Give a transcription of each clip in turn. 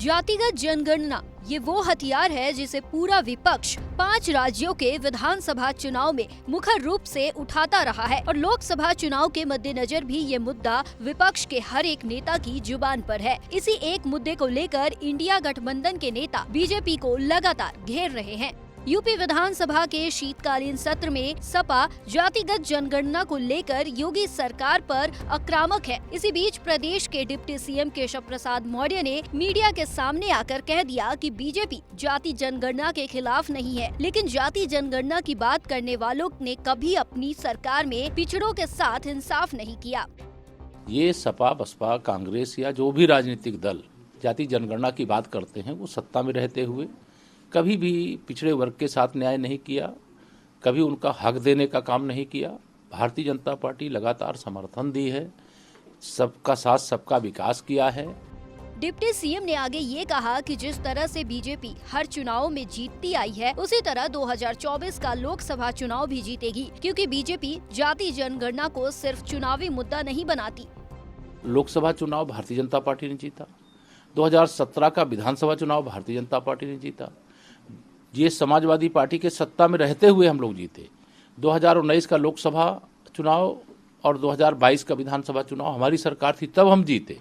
जातिगत जनगणना ये वो हथियार है जिसे पूरा विपक्ष 5 राज्यों के विधानसभा चुनाव में मुखर रूप से उठाता रहा है और लोकसभा चुनाव के मद्देनजर भी ये मुद्दा विपक्ष के हर एक नेता की जुबान पर है। इसी एक मुद्दे को लेकर इंडिया गठबंधन के नेता बीजेपी को लगातार घेर रहे हैं। यूपी विधानसभा के शीतकालीन सत्र में सपा जातिगत जनगणना को लेकर योगी सरकार पर आक्रामक है। इसी बीच प्रदेश के डिप्टी सीएम केशव प्रसाद मौर्य ने मीडिया के सामने आकर कह दिया कि बीजेपी जाति जनगणना के खिलाफ नहीं है, लेकिन जाति जनगणना की बात करने वालों ने कभी अपनी सरकार में पिछड़ों के साथ इंसाफ नहीं किया। ये सपा, बसपा, कांग्रेस या जो भी राजनीतिक दल जाति जनगणना की बात करते हैं, वो सत्ता में रहते हुए कभी भी पिछड़े वर्ग के साथ न्याय नहीं किया, कभी उनका हक देने का काम नहीं किया। भारतीय जनता पार्टी लगातार समर्थन दी है, सबका साथ सबका विकास किया है। डिप्टी सीएम ने आगे ये कहा कि जिस तरह से बीजेपी हर चुनाव में जीतती आई है, उसी तरह 2024 का लोकसभा चुनाव भी जीतेगी, क्योंकि बीजेपी जाति जनगणना को सिर्फ चुनावी मुद्दा नहीं बनाती। लोकसभा चुनाव भारतीय जनता पार्टी ने जीता, 2017 का विधानसभा चुनाव भारतीय जनता पार्टी ने जीता। ये समाजवादी पार्टी के सत्ता में रहते हुए हम लोग जीते। 2019 का लोकसभा चुनाव और 2022 का विधानसभा चुनाव हमारी सरकार थी, तब हम जीते।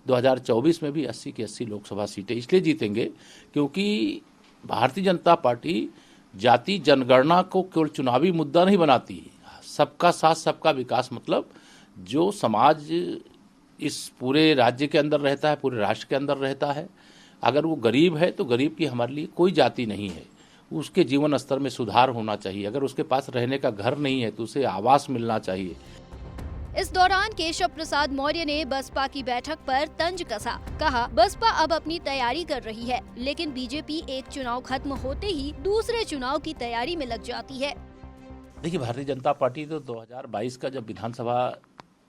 2024 में भी 80 की 80 लोकसभा सीटें इसलिए जीतेंगे क्योंकि भारतीय जनता पार्टी जाति जनगणना को केवल चुनावी मुद्दा नहीं बनाती। सबका साथ सबका विकास, मतलब जो समाज इस पूरे राज्य के अंदर रहता है, पूरे राष्ट्र के अंदर रहता है, अगर वो गरीब है तो गरीब की हमारे लिए कोई जाति नहीं है। उसके जीवन स्तर में सुधार होना चाहिए। अगर उसके पास रहने का घर नहीं है तो उसे आवास मिलना चाहिए। इस दौरान केशव प्रसाद मौर्य ने बसपा की बैठक पर तंज कसा। कहा, बसपा अब अपनी तैयारी कर रही है, लेकिन बीजेपी एक चुनाव खत्म होते ही दूसरे चुनाव की तैयारी में लग जाती है। देखिए, भारतीय जनता पार्टी तो 2022 का जब विधानसभा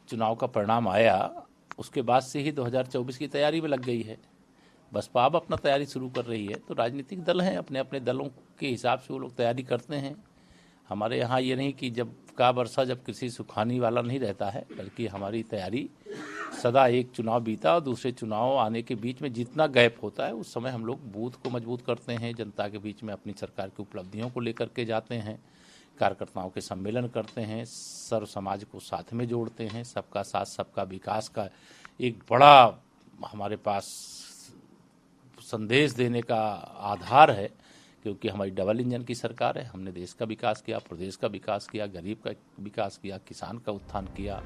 चुनाव का परिणाम आया, उसके बाद से ही 2024 की तैयारी में लग गई है। बसपा अब अपना तैयारी शुरू कर रही है। तो राजनीतिक दल हैं, अपने अपने दलों के हिसाब से वो लोग तैयारी करते हैं। हमारे यहाँ ये नहीं कि जब का वर्षा जब किसी सुखानी वाला नहीं रहता है, बल्कि हमारी तैयारी सदा एक चुनाव बीता और दूसरे चुनाव आने के बीच में जितना गैप होता है उस समय हम लोग बूथ को मजबूत करते हैं, जनता के बीच में अपनी सरकार की उपलब्धियों को लेकर के जाते हैं, कार्यकर्ताओं के सम्मेलन करते हैं, सर्व समाज को साथ में जोड़ते हैं। सबका साथ सबका विकास का एक बड़ा हमारे पास संदेश देने का आधार है, क्योंकि हमारी डबल इंजन की सरकार है। हमने देश का विकास किया, प्रदेश का विकास किया, गरीब का विकास किया, किसान का उत्थान किया।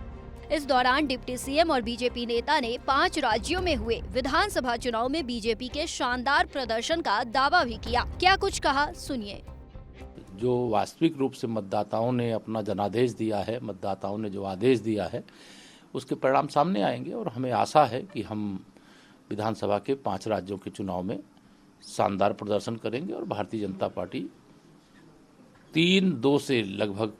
इस दौरान डिप्टी सीएम और बीजेपी नेता ने 5 राज्यों में हुए विधानसभा चुनाव में बीजेपी के शानदार प्रदर्शन का दावा भी किया। क्या कुछ कहा, सुनिए। जो वास्तविक रूप से मतदाताओं ने अपना जनादेश दिया है, मतदाताओं ने जो आदेश दिया है, उसके परिणाम सामने आएंगे और हमें आशा है कि हम विधानसभा के 5 राज्यों के चुनाव में शानदार प्रदर्शन करेंगे और भारतीय जनता पार्टी 3-2 से लगभग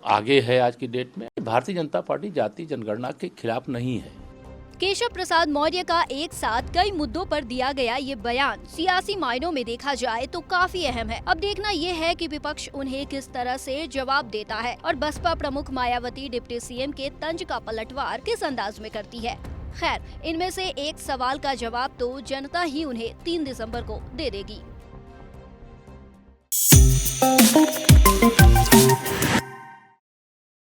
आगे है आज की डेट में। भारतीय जनता पार्टी जाति जनगणना के खिलाफ नहीं है। केशव प्रसाद मौर्य का एक साथ कई मुद्दों पर दिया गया ये बयान सियासी मायनों में देखा जाए तो काफी अहम है। अब देखना ये है कि विपक्ष उन्हें किस तरह से जवाब देता है और बसपा प्रमुख मायावती डिप्टी सीएम के तंज का पलटवार किस अंदाज में करती है। खैर, इनमें से एक सवाल का जवाब तो जनता ही उन्हें 3 दिसंबर को दे देगी।